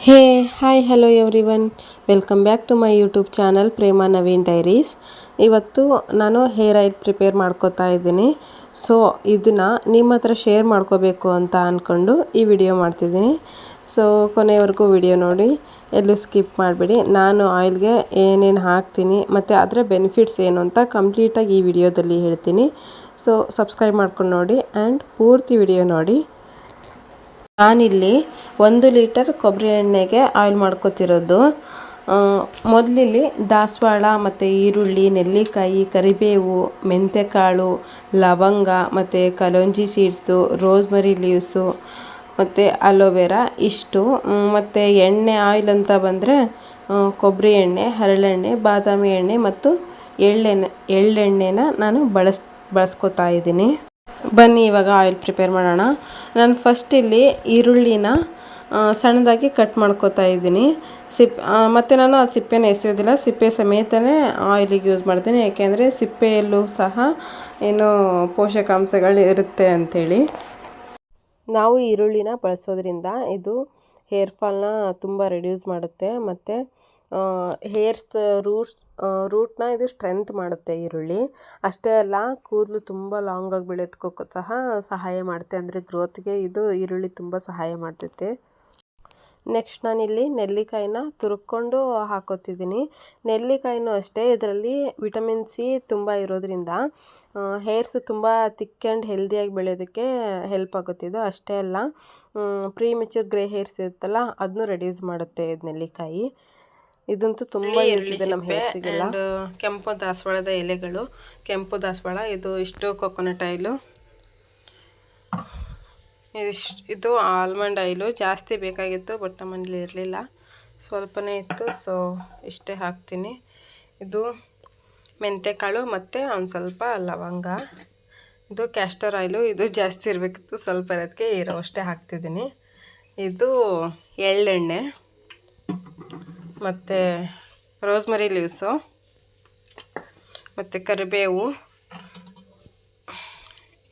Hey hi hello everyone, welcome back to my YouTube channel Prema Naveen diaries. ಇವತ್ತು ನಾನು hair oil prepare ಮಾಡ್ಕೋತಾ ಇದ್ದೀನಿ. So ಇದನ್ನು ನಿಮ್ಮ ಹತ್ರ ಶೇರ್ ಮಾಡ್ಕೋಬೇಕು ಅಂತ ಅಂದ್ಕೊಂಡು ಈ ವಿಡಿಯೋ ಮಾಡ್ತಿದ್ದೀನಿ. ಸೊ ಕೊನೆಯವರೆಗೂ ವಿಡಿಯೋ ನೋಡಿ, ಎಲ್ಲೂ ಸ್ಕಿಪ್ ಮಾಡಿಬಿಡಿ. ನಾನು ಆಯಿಲ್ಗೆ ಏನೇನು ಹಾಕ್ತೀನಿ ಮತ್ತು ಅದರ ಬೆನಿಫಿಟ್ಸ್ ಏನು ಅಂತ ಕಂಪ್ಲೀಟಾಗಿ ಈ ವಿಡಿಯೋದಲ್ಲಿ ಹೇಳ್ತೀನಿ. ಸೊ ಸಬ್ಸ್ಕ್ರೈಬ್ ಮಾಡ್ಕೊಂಡು ನೋಡಿ ಆ್ಯಂಡ್ ಪೂರ್ತಿ ವಿಡಿಯೋ ನೋಡಿ. ನಾನಿಲ್ಲಿ 1 ಲೀಟರ್ ಕೊಬ್ಬರಿ ಎಣ್ಣೆಗೆ ಆಯಿಲ್ ಮಾಡ್ಕೊತಿರೋದು. ಮೊದಲಿಲ್ಲಿ ದಾಸವಾಳ ಮತ್ತು ಈರುಳ್ಳಿ, ನೆಲ್ಲಿಕಾಯಿ, ಕರಿಬೇವು, ಮೆಂತ್ಯಕಾಳು, ಲವಂಗ ಮತ್ತು ಕಲೋಂಜಿ ಸೀಡ್ಸು, ರೋಸ್ಮರಿ ಲೀವ್ಸು ಮತ್ತು ಅಲೋವೆರಾ ಇಷ್ಟು. ಮತ್ತು ಎಣ್ಣೆ ಆಯಿಲ್ ಅಂತ ಬಂದರೆ ಕೊಬ್ಬರಿ ಎಣ್ಣೆ, ಹರಳೆಣ್ಣೆ, ಬಾದಾಮಿ ಎಣ್ಣೆ ಮತ್ತು ಎಳ್ಳೆಣ್ಣೆನ ನಾನು ಬಳಸ್ಕೊತಾ ಇದ್ದೀನಿ. ಬನ್ನಿ ಇವಾಗ ಆಯಿಲ್ ಪ್ರಿಪೇರ್ ಮಾಡೋಣ. ನಾನು ಫಸ್ಟ್ ಇಲ್ಲಿ ಈರುಳ್ಳಿನ ಸಣ್ಣದಾಗಿ ಕಟ್ ಮಾಡ್ಕೊತಾ ಇದ್ದೀನಿ. ಮತ್ತು ನಾನು ಆ ಸಿಪ್ಪೆನ ಎಸೆಯೋದಿಲ್ಲ, ಸಿಪ್ಪೆ ಸಮೇತನೇ ಆಯಿಲಿಗೆ ಯೂಸ್ ಮಾಡ್ತೀನಿ. ಯಾಕೆಂದರೆ ಸಿಪ್ಪೆಯಲ್ಲೂ ಸಹ ಏನೋ ಪೋಷಕಾಂಶಗಳು ಇರುತ್ತೆ ಅಂಥೇಳಿ. ನಾವು ಈರುಳ್ಳಿನ ಬಳಸೋದ್ರಿಂದ ಇದು ಹೇರ್ ಫಾಲ್ನ ತುಂಬ ರಿಡ್ಯೂಸ್ ಮಾಡುತ್ತೆ ಮತ್ತು ಹೇರ್ಸ್ ರೂಟ್ನ ಇದು ಸ್ಟ್ರೆಂತ್ ಮಾಡುತ್ತೆ ಈರುಳ್ಳಿ. ಅಷ್ಟೇ ಅಲ್ಲ, ಕೂದಲು ತುಂಬ ಲಾಂಗಾಗಿ ಬೆಳೆಯೋದಕ್ಕೂ ಸಹ ಸಹಾಯ ಮಾಡುತ್ತೆ. ಅಂದರೆ ಗ್ರೋತ್ಗೆ ಇದು ಈರುಳ್ಳಿ ತುಂಬ ಸಹಾಯ ಮಾಡ್ತೈತೆ. ನೆಕ್ಸ್ಟ್ ನಾನಿಲ್ಲಿ ನೆಲ್ಲಿಕಾಯಿನ ತುರ್ಕೊಂಡು ಹಾಕೋತಿದ್ದೀನಿ. ನೆಲ್ಲಿಕಾಯಿನೂ ಅಷ್ಟೇ, ಇದರಲ್ಲಿ ವಿಟಮಿನ್ ಸಿ ತುಂಬ ಇರೋದ್ರಿಂದ ಹೇರ್ಸು ತುಂಬ ಥಿಕ್ ಆ್ಯಂಡ್ ಹೆಲ್ದಿಯಾಗಿ ಬೆಳೆಯೋದಕ್ಕೆ ಹೆಲ್ಪ್ ಆಗುತ್ತಿದ್ದು. ಅಷ್ಟೇ ಅಲ್ಲ, ಪ್ರೀಮೆಚ್ಯೂರ್ ಗ್ರೇ ಹೇರ್ಸ್ ಇರುತ್ತಲ್ಲ, ಅದನ್ನು ರೆಡ್ಯೂಸ್ ಮಾಡುತ್ತೆ ಇದು ನೆಲ್ಲಿಕಾಯಿ. ಇದಂತೂ ತುಂಬ ಯೂಸ್ ಇದೆ ನಮ್ಮ ಹೇರ್ಸಿಗೆಲ್ಲ. ಕೆಂಪು ದಾಸವಾಳದ ಎಲೆಗಳು, ಕೆಂಪು ದಾಸವಾಳ, ಇದು ಇಷ್ಟು ಕೊಕೊನಟ್ ಆಯಿಲು, ಇದು ಆಲ್ಮಂಡ್ ಆಯಿಲು. ಜಾಸ್ತಿ ಬೇಕಾಗಿತ್ತು ಬಟ್ ನಮ್ಮ ಮನೇಲಿ ಇರಲಿಲ್ಲ, ಸ್ವಲ್ಪನೇ ಇತ್ತು, ಸೊ ಇಷ್ಟೇ ಹಾಕ್ತೀನಿ. ಇದು ಮೆಂತ್ಯಕಾಳು ಮತ್ತು ಒಂದು ಸ್ವಲ್ಪ ಲವಂಗ. ಇದು ಕ್ಯಾಸ್ಟರ್ ಆಯಿಲು, ಇದು ಜಾಸ್ತಿ ಇರಬೇಕಿತ್ತು, ಸ್ವಲ್ಪ ಇರೋದಕ್ಕೆ ಇರೋವಷ್ಟೇ ಹಾಕ್ತಿದ್ದೀನಿ. ಇದು ಎಳ್ಳೆಣ್ಣೆ ಮತ್ತು ರೋಸ್ಮರಿ ಲೀವ್ಸು ಮತ್ತು ಕರಿಬೇವು.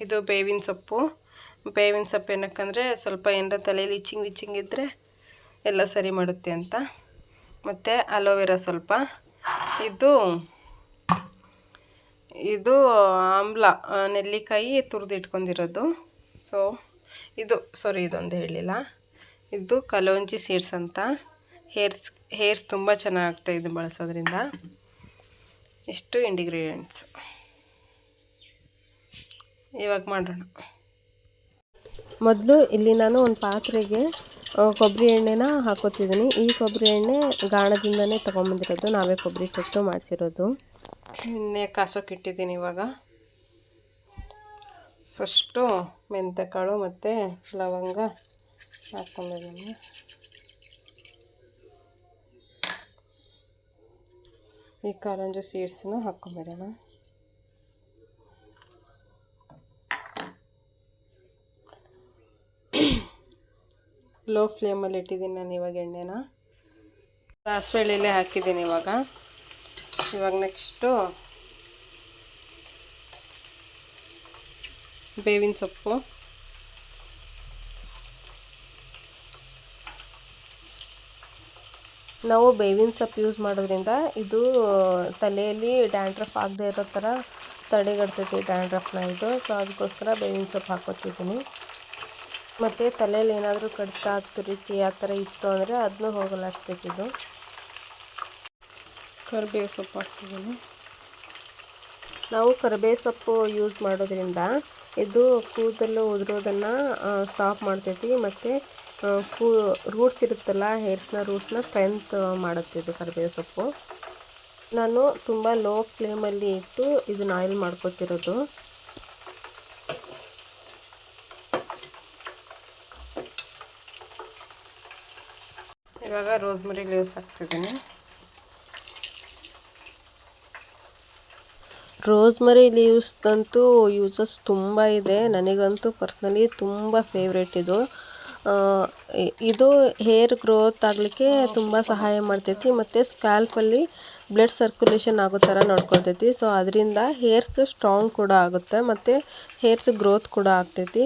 ಇದು ಬೇವಿನ ಸೊಪ್ಪು. ಬೇವಿನ ಸೊಪ್ಪು ಏನಕ್ಕಂದರೆ ಸ್ವಲ್ಪ ಏನಾರ ತಲೆಯಲ್ಲಿ ಇಚ್ಚಿಂಗ್ ಇದ್ದರೆ ಎಲ್ಲ ಸರಿ ಮಾಡುತ್ತೆ ಅಂತ. ಮತ್ತು ಅಲೋವೆರಾ ಸ್ವಲ್ಪ. ಇದು ಆಮ್ಲ, ನೆಲ್ಲಿಕಾಯಿ ತುರಿದಿಟ್ಕೊಂಡಿರೋದು. ಸೊ ಇದೊಂದು ಹೇಳಲಿಲ್ಲ, ಇದು ಕಲೋಂಜಿ ಸೀಡ್ಸ್ ಅಂತ. ಹೇರ್ಸ್ ತುಂಬ ಚೆನ್ನಾಗುತ್ತೆ ಇದು ಬಳಸೋದ್ರಿಂದ. ಇಷ್ಟು ಇಂಗ್ರೀಡಿಯೆಂಟ್ಸ್. ಇವಾಗ ಮಾಡೋಣ. ಮೊದಲು ಇಲ್ಲಿ ನಾನು ಒಂದು ಪಾತ್ರೆಗೆ ಕೊಬ್ಬರಿ ಎಣ್ಣೆನ ಹಾಕೋತಿದ್ದೀನಿ. ಈ ಕೊಬ್ಬರಿ ಎಣ್ಣೆ ಗಾಣದಿಂದನೇ ತೊಗೊಂಬಂದಿರೋದು, ನಾವೇ ಕೊಬ್ಬರಿ ಕೊಟ್ಟು ಮಾಡಿಸಿರೋದು. ಎಣ್ಣೆ ಕಾಸೋಕೆ ಇಟ್ಟಿದ್ದೀನಿ. ಇವಾಗ ಫಸ್ಟು ಮೆಂತ್ಯಕಾಳು ಮತ್ತು ಲವಂಗ ಹಾಕ್ಕೊಂಡಿದ್ದೀನಿ. ಈ ಕಲೋಂಜಿ ಸೀಡ್ಸನ್ನು ಹಾಕ್ಕೊಂಬಿಡೋಣ. ಲೋ ಫ್ಲೇಮಲ್ಲಿ ಇಟ್ಟಿದ್ದೀನಿ ನಾನು ಇವಾಗ ಎಣ್ಣೆನ. ಸಾಸಿವೆ ಎಲೆ ಹಾಕಿದ್ದೀನಿ ಇವಾಗ ನೆಕ್ಸ್ಟು ಬೇವಿನ ಸೊಪ್ಪು, ನಾವು ಬೇವಿನ ಸೊಪ್ಪು ಯೂಸ್ ಮಾಡೋದ್ರಿಂದ ಇದು ತಲೆಯಲ್ಲಿ ಡ್ಯಾಂಡ್ರಫ್ ಆಗದೆ ಇರೋ ಥರ ತಡೆಗಟ್ತೈತಿ ಡ್ಯಾಂಡ್ರಫ್ನ ಇದು. ಸೊ ಅದಕ್ಕೋಸ್ಕರ ಬೇವಿನ ಸೊಪ್ಪು ಹಾಕೋತಿದ್ದೀನಿ. ಮತ್ತು ತಲೆಯಲ್ಲಿ ಏನಾದರೂ ಕಡಿತ, ತುರಿಕೆ ಆ ಥರ ಇತ್ತು ಅಂದರೆ ಅದನ್ನೂ ಹೋಗಲಾಡಿಸ್ತೈತಿ ಇದು. ಕರಿಬೇವು ಸೊಪ್ಪು ಹಾಕ್ತಿದ್ದೀನಿ. ನಾವು ಕರಿಬೇವು ಸೊಪ್ಪು ಯೂಸ್ ಮಾಡೋದ್ರಿಂದ ಇದು ಕೂದಲು ಉದುರೋದನ್ನು ಸ್ಟಾಪ್ ಮಾಡ್ತೈತಿ ಮತ್ತು ರೂಟ್ಸ್ ಇರುತ್ತಲ್ಲ, ರೂಟ್ಸ್ನ ಸ್ಟ್ರೆಂತ್ ಮಾಡುತ್ತೆ ಇದು ಕರಿಬೇವು ಸೊಪ್ಪು. ನಾನು ತುಂಬ ಲೋ ಫ್ಲೇಮಲ್ಲಿ ಇಟ್ಟು ಇದನ್ನ ಆಯಿಲ್ ಮಾಡ್ಕೊತಿರೋದು. ಇವಾಗ ರೋಸ್ಮರಿ ಲೀವ್ಸ್ ಹಾಕ್ತಿದ್ದೀನಿ. ರೋಸ್ಮರಿ ಲೀವ್ಸ್ದಂತೂ ಯೂಸಸ್ ತುಂಬ ಇದೆ. ನನಗಂತೂ ಪರ್ಸ್ನಲಿ ತುಂಬ ಫೇವ್ರೇಟ್ ಇದು. ಇದು ಹೇರ್ ಗ್ರೋತ್ ಆಗಲಿಕ್ಕೆ ತುಂಬ ಸಹಾಯ ಮಾಡ್ತೈತಿ ಮತ್ತು ಸ್ಕ್ಯಾಲ್ಪಲ್ಲಿ ಬ್ಲಡ್ ಸರ್ಕ್ಯುಲೇಷನ್ ಆಗೋ ಥರ ನೋಡ್ಕೊಳ್ತೈತಿ. ಸೊ ಅದರಿಂದ ಹೇರ್ಸ್ ಸ್ಟ್ರಾಂಗ್ ಕೂಡ ಆಗುತ್ತೆ ಮತ್ತು ಹೇರ್ಸ್ ಗ್ರೋತ್ ಕೂಡ ಆಗ್ತೈತಿ.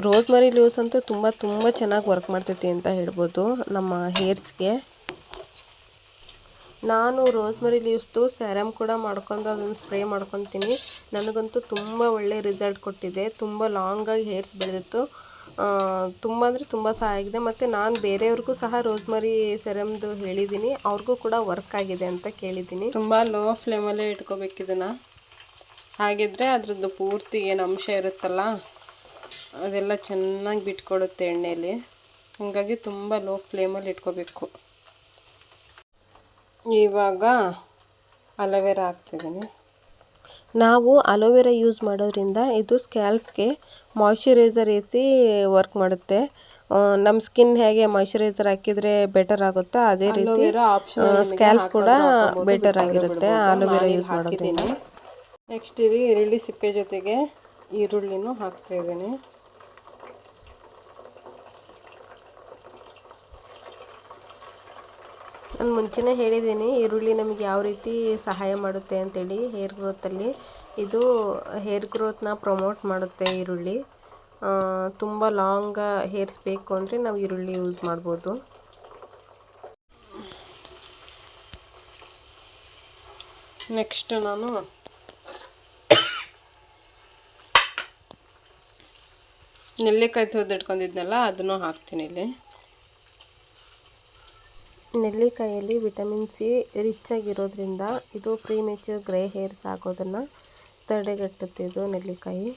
ರೋಸ್ಮರಿ ಲೀವ್ಸ್ ಅಂತೂ ತುಂಬ ಚೆನ್ನಾಗಿ ವರ್ಕ್ ಮಾಡ್ತೈತಿ ಅಂತ ಹೇಳ್ಬೋದು ನಮ್ಮ ಹೇರ್ಸ್ಗೆ. ನಾನು ರೋಸ್ಮರಿ ಲೀವ್ಸ್ದು ಸ್ಯಾರಮ್ ಕೂಡ ಮಾಡ್ಕೊಂಡು ಅದನ್ನು ಸ್ಪ್ರೇ ಮಾಡ್ಕೊತೀನಿ. ನನಗಂತೂ ತುಂಬ ಒಳ್ಳೆ ರಿಸಲ್ಟ್ ಕೊಟ್ಟಿದೆ. ತುಂಬ ಲಾಂಗಾಗಿ ಹೇರ್ಸ್ ಬೆಳೆದಿತ್ತು. ತುಂಬ ಅಂದರೆ ತುಂಬ ಸಹಾಯ ಆಗಿದೆ. ಮತ್ತು ನಾನು ಬೇರೆಯವ್ರಿಗೂ ಸಹ ರೋಸ್ಮರಿ ಸೆರಮ್ದು ಹೇಳಿದ್ದೀನಿ, ಅವ್ರಿಗೂ ಕೂಡ ವರ್ಕ್ ಆಗಿದೆ ಅಂತ ಕೇಳಿದ್ದೀನಿ. ತುಂಬ ಲೋ ಫ್ಲೇಮಲ್ಲೇ ಇಟ್ಕೋಬೇಕು ಇದನ್ನು. ಹಾಗಿದ್ರೆ ಅದ್ರದ್ದು ಪೂರ್ತಿ ಏನು ಅಂಶ ಇರುತ್ತಲ್ಲ ಅದೆಲ್ಲ ಚೆನ್ನಾಗಿ ಬಿಟ್ಕೊಡುತ್ತೆ ಎಣ್ಣೆಯಲ್ಲಿ. ಹಾಗಾಗಿ ತುಂಬ ಲೋ ಫ್ಲೇಮಲ್ಲಿ ಇಟ್ಕೋಬೇಕು. ಇವಾಗ ಅಲೋವೆರಾ ಹಾಕ್ತಿದ್ದೀನಿ. ನಾವು ಅಲೋವೆರಾ ಯೂಸ್ ಮಾಡೋದ್ರಿಂದ ಇದು ಸ್ಕ್ಯಾಲ್ಪ್ಗೆ ಮಾಯ್ಶ್ಚರೈಸರ್ ರೀತಿ ವರ್ಕ್ ಮಾಡುತ್ತೆ. ನಮ್ಮ ಸ್ಕಿನ್ ಹೇಗೆ ಮಾಯ್ಶ್ಚರೈಸರ್ ಹಾಕಿದರೆ ಬೆಟರ್ ಆಗುತ್ತೋ ಅದೇ ರೀತಿ ಸ್ಕ್ಯಾಲ್ಪ್ ಕೂಡ ಬೆಟರ್ ಆಗಿರುತ್ತೆ ಅಲೋವೆರಾ ಯೂಸ್ ಮಾಡೋದ್ರಿಂದ. ನೆಕ್ಸ್ಟ್ ಇಲ್ಲಿ ಈರುಳ್ಳಿ ಸಿಪ್ಪೆ ಜೊತೆಗೆ ಈರುಳ್ಳಿನೂ ಹಾಕ್ತಾಯಿದ್ದೀನಿ. ನಾನು ಮುಂಚೆನೇ ಹೇಳಿದ್ದೀನಿ ಈರುಳ್ಳಿ ನಮಗೆ ಯಾವ ರೀತಿ ಸಹಾಯ ಮಾಡುತ್ತೆ ಅಂತೇಳಿ ಹೇರ್ ಗ್ರೋತಲ್ಲಿ. ಇದು ಹೇರ್ ಗ್ರೋತ್ನ ಪ್ರಮೋಟ್ ಮಾಡುತ್ತೆ ಈರುಳ್ಳಿ. ತುಂಬ ಲಾಂಗ್ ಹೇರ್ಸ್ ಬೇಕು ಅಂದರೆ ನಾವು ಈರುಳ್ಳಿ ಯೂಸ್ ಮಾಡ್ಬೋದು. ನೆಕ್ಸ್ಟ್ ನಾನು ನೆಲ್ಲಿಕಾಯಿ ತುರಿದಿಟ್ಕೊಂಡಿದ್ನಲ್ಲ ಅದನ್ನು ಹಾಕ್ತೀನಿ ಇಲ್ಲಿ. ನೆಲ್ಲಿಕಾಯಲ್ಲಿ ವಿಟಮಿನ್ ಸಿ ರಿಚ್ ಆಗಿರೋದ್ರಿಂದ ಇದು ಪ್ರೀಮೆಚ್ಯೂರ್ ಗ್ರೇ ಹೇರ್ಸ್ ಆಗೋದನ್ನು ತಡೆಗಟ್ಟುತ್ತೆ ಇದು ನೆಲ್ಲಿಕಾಯಿ.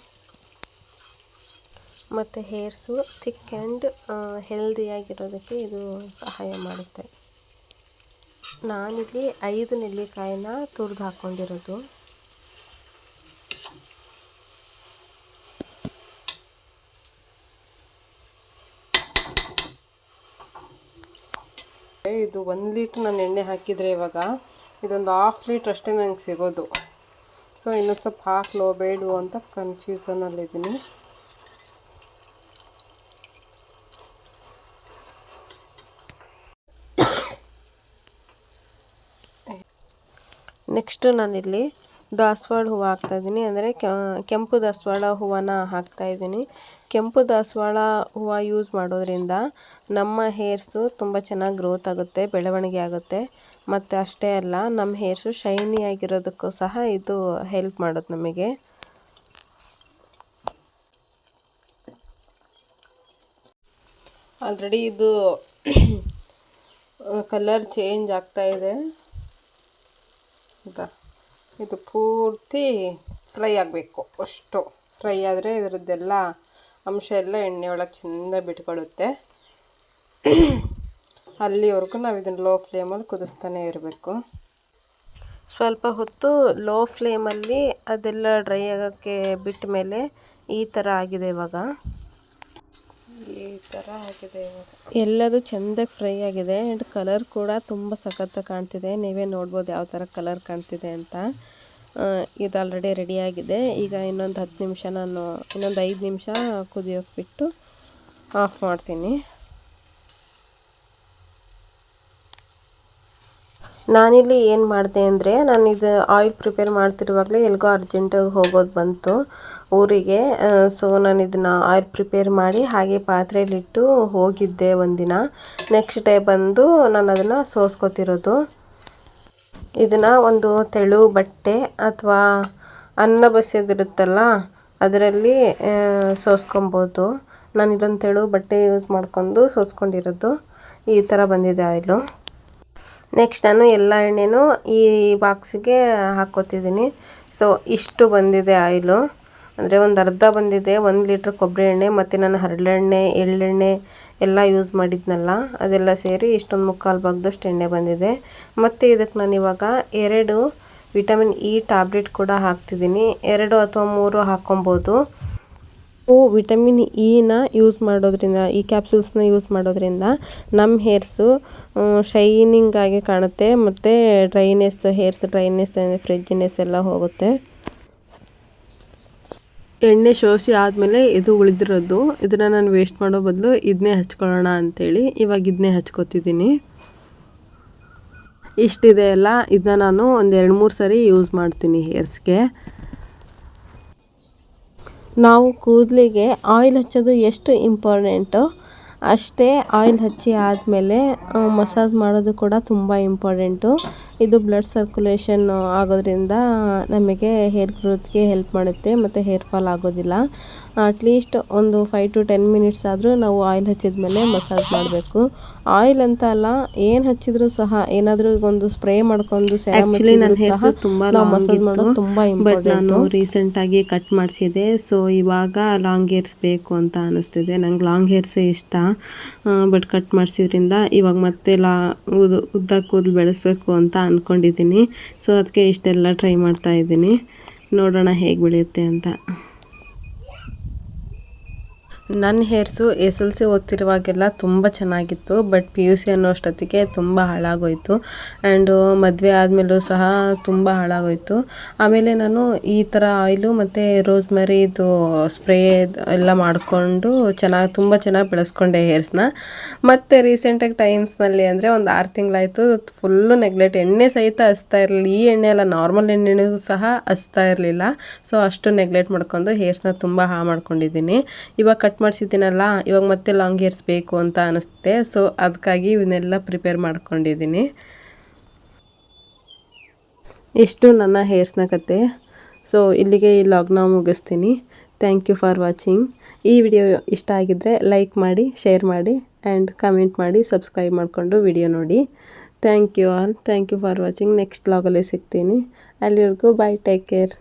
ಮತ್ತು ಹೇರ್ಸು ಥಿಕ್ ಆ್ಯಂಡ್ ಹೆಲ್ದಿಯಾಗಿರೋದಕ್ಕೆ ಇದು ಸಹಾಯ ಮಾಡುತ್ತೆ. ನಾನಿಲ್ಲಿ 5 ನೆಲ್ಲಿಕಾಯಿನ ತುರಿದು ಹಾಕ್ಕೊಂಡಿರೋದು. ಇದು 1 ಲೀಟ್ರ್ ನಾನು ಎಣ್ಣೆ ಹಾಕಿದರೆ ಇವಾಗ ಇದೊಂದು 1/2 ಲೀಟ್ರ್ ಅಷ್ಟೇ ನನಗೆ ಸಿಗೋದು. ಸೊ ಇನ್ನೊಂದು ಸ್ವಲ್ಪ ಹಾಕಲೋ ಬೇಡವೋ ಅಂತ ಕನ್ಫ್ಯೂಸನಲ್ಲಿದ್ದೀನಿ. ನೆಕ್ಸ್ಟು ನಾನಿಲ್ಲಿ ದಾಸವಾಳ ಹೂವು ಹಾಕ್ತಾಯಿದ್ದೀನಿ. ಅಂದರೆ ಕೆಂಪು ದಾಸವಾಳ ಹೂವನ್ನ ಹಾಕ್ತಾಯಿದ್ದೀನಿ. ಕೆಂಪು ದಾಸವಾಳ ಹೂವು ಯೂಸ್ ಮಾಡೋದ್ರಿಂದ ನಮ್ಮ ಹೇರ್ಸು ತುಂಬ ಚೆನ್ನಾಗಿ ಗ್ರೋತ್ ಆಗುತ್ತೆ, ಬೆಳವಣಿಗೆ ಆಗುತ್ತೆ. ಮತ್ತು ಅಷ್ಟೇ ಅಲ್ಲ, ನಮ್ಮ ಹೇರ್ಸು ಶೈನಿ ಆಗಿರೋದಕ್ಕೂ ಸಹ ಇದು ಹೆಲ್ಪ್ ಮಾಡುತ್ತೆ ನಮಗೆ. ಆಲ್ರೆಡಿ ಇದು ಕಲರ್ ಚೇಂಜ್ ಆಗ್ತಾಯಿದೆ. ಇದು ಪೂರ್ತಿ ಫ್ರೈ ಆಗಬೇಕು. ಅಷ್ಟು ಫ್ರೈ ಆದರೆ ಇದರದ್ದೆಲ್ಲ ಅಂಶ ಎಲ್ಲ ಎಣ್ಣೆ ಒಳಗೆ ಚೆಂದ ಬಿಟ್ಕೊಳ್ಳುತ್ತೆ. ಅಲ್ಲಿವರೆಗೂ ನಾವು ಇದನ್ನು ಲೋ ಫ್ಲೇಮಲ್ಲಿ ಕುದಿಸ್ತಾನೆ ಇರಬೇಕು. ಸ್ವಲ್ಪ ಹೊತ್ತು ಲೋ ಫ್ಲೇಮಲ್ಲಿ ಅದೆಲ್ಲ ಡ್ರೈ ಆಗೋಕ್ಕೆ ಬಿಟ್ಟ ಮೇಲೆ ಈ ಥರ ಆಗಿದೆ ಇವಾಗ. ಎಲ್ಲದು ಚೆಂದಾಗಿ ಫ್ರೈ ಆಗಿದೆ. ಆ್ಯಂಡ್ ಕಲರ್ ಕೂಡ ತುಂಬ ಸಖತ್ತಾಗಿ ಕಾಣ್ತಿದೆ. ನೀವೇ ನೋಡ್ಬೋದು ಯಾವ ಥರ ಕಲರ್ ಕಾಣ್ತಿದೆ ಅಂತ. ಇದು ಆಲ್ರೆಡಿ ರೆಡಿಯಾಗಿದೆ. ಈಗ ಇನ್ನೊಂದು 5 ನಿಮಿಷ ಕುದಿಯೋಕೆ ಬಿಟ್ಟು ಆಫ್ ಮಾಡ್ತೀನಿ. ನಾನಿಲ್ಲಿ ಏನು ಮಾಡಿದೆ ಅಂದರೆ, ನಾನು ಇದು ಆಯಿಲ್ ಪ್ರಿಪೇರ್ ಮಾಡ್ತಿರುವಾಗಲೇ ಎಲ್ಗೋ ಅರ್ಜೆಂಟಾಗಿ ಹೋಗೋದು ಬಂತು ಊರಿಗೆ. ಸೊ ನಾನು ಇದನ್ನು ಆಯಿಲ್ ಪ್ರಿಪೇರ್ ಮಾಡಿ ಹಾಗೆ ಪಾತ್ರೆಯಲ್ಲಿಟ್ಟು ಹೋಗಿದ್ದೆ ಒಂದಿನ. ನೆಕ್ಸ್ಟ್ ಡೇ ಬಂದು ನಾನು ಅದನ್ನು ಸೋಸ್ಕೊತಿರೋದು. ಇದನ್ನು ಒಂದು ತೆಳು ಬಟ್ಟೆ ಅಥವಾ ಅನ್ನ ಬಸಿಯೋದಿರುತ್ತಲ್ಲ ಅದರಲ್ಲಿ ಸೋಸ್ಕೊಬೋದು. ನಾನು ಇದೊಂದು ತೆಳು ಬಟ್ಟೆ ಯೂಸ್ ಮಾಡ್ಕೊಂಡು ಸೋಸ್ಕೊಂಡಿರೋದು. ಈ ಥರ ಬಂದಿದೆ ಆಯಿಲು. ನೆಕ್ಸ್ಟ್ ನಾನು ಎಲ್ಲ ಎಣ್ಣೆನೂ ಈ ಬಾಕ್ಸಿಗೆ ಹಾಕ್ಕೋತಿದ್ದೀನಿ. ಸೊ ಇಷ್ಟು ಬಂದಿದೆ ಆಯಿಲು. ಅಂದರೆ ಒಂದು ಅರ್ಧ ಬಂದಿದೆ. 1 ಲೀಟ್ರ್ ಕೊಬ್ಬರಿ ಎಣ್ಣೆ ಮತ್ತು ನಾನು ಹರಳೆಣ್ಣೆ, ಎಳ್ಳೆಣ್ಣೆ ಎಲ್ಲ ಯೂಸ್ ಮಾಡಿದ್ನಲ್ಲ ಅದೆಲ್ಲ ಸೇರಿ ಇಷ್ಟೊಂದು 3/4 ಭಾಗದಷ್ಟು ಎಣ್ಣೆ ಬಂದಿದೆ. ಮತ್ತು ಇದಕ್ಕೆ ನಾನು ಇವಾಗ 2 ವಿಟಮಿನ್ ಇ ಟ್ಯಾಬ್ಲೆಟ್ ಕೂಡ ಹಾಕ್ತಿದ್ದೀನಿ. 2 ಅಥವಾ 3 ಹಾಕ್ಕೊಬೋದು. ವಿಟಮಿನ್ ಇನ ಯೂಸ್ ಮಾಡೋದ್ರಿಂದ, ಈ ಕ್ಯಾಪ್ಸೂಲ್ಸ್ನ ಯೂಸ್ ಮಾಡೋದ್ರಿಂದ ನಮ್ಮ ಹೇರ್ಸು ಶೈನಿಂಗ್ ಆಗಿ ಕಾಣುತ್ತೆ. ಮತ್ತು ಹೇರ್ಸ್ ಡ್ರೈನೆಸ್, ಫ್ರಿಜ್ನೆಸ್ ಎಲ್ಲ ಹೋಗುತ್ತೆ. ಎಣ್ಣೆ ಸೋಸಿ ಆದಮೇಲೆ ಇದು ಉಳಿದಿರೋದು. ಇದನ್ನು ನಾನು ವೇಸ್ಟ್ ಮಾಡೋ ಬದಲು ಇದನ್ನೇ ಹಚ್ಕೊಳ್ಳೋಣ ಅಂಥೇಳಿ ಇವಾಗ ಇದನ್ನೇ ಹಚ್ಕೋತಿದ್ದೀನಿ. ಇಷ್ಟಿದೆ ಅಲ್ಲ, ಇದನ್ನ ನಾನು ಒಂದು 2-3 ಸರಿ ಯೂಸ್ ಮಾಡ್ತೀನಿ ಹೇರ್ಸ್ಗೆ. ನಾವು ಕೂದಲಿಗೆ ಆಯಿಲ್ ಹಚ್ಚೋದು ಎಷ್ಟು ಇಂಪಾರ್ಟೆಂಟೋ ಅಷ್ಟೇ ಆಯಿಲ್ ಹಚ್ಚಿ ಆದಮೇಲೆ ಮಸಾಜ್ ಮಾಡೋದು ಕೂಡ ತುಂಬ ಇಂಪಾರ್ಟೆಂಟು. ಇದು ಬ್ಲಡ್ ಸರ್ಕ್ಯುಲೇಷನ್ ಆಗೋದ್ರಿಂದ ನಮಗೆ ಹೇರ್ ಗ್ರೋತ್ಗೆ ಹೆಲ್ಪ್ ಮಾಡುತ್ತೆ ಮತ್ತು ಹೇರ್ ಫಾಲ್ ಆಗೋದಿಲ್ಲ. ಅಟ್ಲೀಸ್ಟ್ ಒಂದು 5 to 10 ಮಿನಿಟ್ಸ್ ಆದರೂ ನಾವು ಆಯಿಲ್ ಹಚ್ಚಿದ ಮೇಲೆ ಮಸಾಜ್ ಮಾಡಬೇಕು. ಆಯಿಲ್ ಅಂತ ಅಲ್ಲ, ಏನು ಹಚ್ಚಿದ್ರು ಸಹ, ಏನಾದರೂ ಒಂದು ಸ್ಪ್ರೇ ಮಾಡ್ಕೊಂಡು ಆ್ಯಕ್ಚುಲಿ ನನ್ನ ಹೇರ್ಸ್ ತುಂಬ ಮಸಾಜ್ ಮಾಡೋದು ತುಂಬ ಬಟ್ ಇಂಪಾರ್ಟೆಂಟ್. ನಾನು ರೀಸೆಂಟಾಗಿ ಕಟ್ ಮಾಡಿಸಿದೆ. ಸೊ ಇವಾಗ ಲಾಂಗ್ ಹೇರ್ಸ್ ಬೇಕು ಅಂತ ಅನ್ನಿಸ್ತಿದೆ. ನಂಗೆ ಲಾಂಗ್ ಹೇರ್ಸೇ ಇಷ್ಟ, ಬಟ್ ಕಟ್ ಮಾಡಿಸಿದ್ರಿಂದ ಇವಾಗ ಮತ್ತೆ ಉದ್ದ ಕೂದಲು ಬೆಳೆಸ್ಬೇಕು ಅಂತ ಅಂದ್ಕೊಂಡಿದ್ದೀನಿ. ಸೊ ಅದಕ್ಕೆ ಇಷ್ಟೆಲ್ಲ ಟ್ರೈ ಮಾಡ್ತಾ ಇದ್ದೀನಿ. ನೋಡೋಣ ಹೇಗೆ ಬೆಳೆಯುತ್ತೆ ಅಂತ. ನನ್ನ ಹೇರ್ಸು SLC ಓದ್ತಿರುವಾಗೆಲ್ಲ ತುಂಬ ಚೆನ್ನಾಗಿತ್ತು, ಬಟ್ PUC ಅನ್ನೋಷ್ಟೊತ್ತಿಗೆ ತುಂಬ ಹಾಳಾಗೋಯಿತು. ಆ್ಯಂಡ್ ಮದುವೆ ಆದಮೇಲೂ ಸಹ ತುಂಬ ಹಾಳಾಗೋಯಿತು. ಆಮೇಲೆ ನಾನು ಈ ಥರ ಆಯಿಲು ಮತ್ತು ರೋಸ್ಮೆರಿದು ಸ್ಪ್ರೇ ಎಲ್ಲ ಮಾಡಿಕೊಂಡು ತುಂಬ ಚೆನ್ನಾಗಿ ಬೆಳೆಸ್ಕೊಂಡೆ ಹೇರ್ಸ್ನ. ಮತ್ತು ರೀಸೆಂಟಾಗಿ ಟೈಮ್ಸ್ನಲ್ಲಿ ಅಂದರೆ ಒಂದು 6 ತಿಂಗಳಾಯಿತು ಫುಲ್ಲು ನೆಗ್ಲೆಕ್ಟ್. ಎಣ್ಣೆ ಸಹಿತ ಹಚ್ತಾ ಇರಲಿಲ್ಲ. ಈ ಎಣ್ಣೆ ಎಲ್ಲ ನಾರ್ಮಲ್ ಎಣ್ಣೆನೂ ಸಹ ಹಚ್ತಾ ಇರಲಿಲ್ಲ. ಸೊ ಅಷ್ಟು ನೆಗ್ಲೆಕ್ಟ್ ಮಾಡ್ಕೊಂಡು ಹೇರ್ಸ್ನ ತುಂಬ ಹಾಳು ಮಾಡ್ಕೊಂಡಿದ್ದೀನಿ. ಇವಾಗ ಕಟ್ ಮಾಡಿಸಿದ್ದೀನಲ್ಲ, ಇವಾಗ ಮತ್ತೆ ಲಾಂಗ್ ಹೇರ್ಸ್ ಬೇಕು ಅಂತ ಅನಿಸುತ್ತೆ. ಸೊ ಅದಕ್ಕಾಗಿ ಇವನ್ನೆಲ್ಲ ಪ್ರಿಪೇರ್ ಮಾಡ್ಕೊಂಡಿದ್ದೀನಿ. ಇಷ್ಟು ನನ್ನ ಹೇರ್ಸ್ನ ಕತೆ. ಸೊ ಇಲ್ಲಿಗೆ ಈ ಲಾಗ್ನ ಮುಗಿಸ್ತೀನಿ. Thank you for watching. ಈ ವಿಡಿಯೋ ಇಷ್ಟ ಆಗಿದ್ದರೆ ಲೈಕ್ ಮಾಡಿ, ಶೇರ್ ಮಾಡಿ ಆ್ಯಂಡ್ ಕಮೆಂಟ್ ಮಾಡಿ, ಸಬ್ಸ್ಕ್ರೈಬ್ ಮಾಡಿಕೊಂಡು ವಿಡಿಯೋ ನೋಡಿ. Thank you all. Thank you for watching. Next ಲಾಗಲ್ಲಿ ಸಿಗ್ತೀನಿ. ಅಲ್ಲಿವರೆಗೂ ಬಾಯ್, ಟೇಕ್ ಕೇರ್.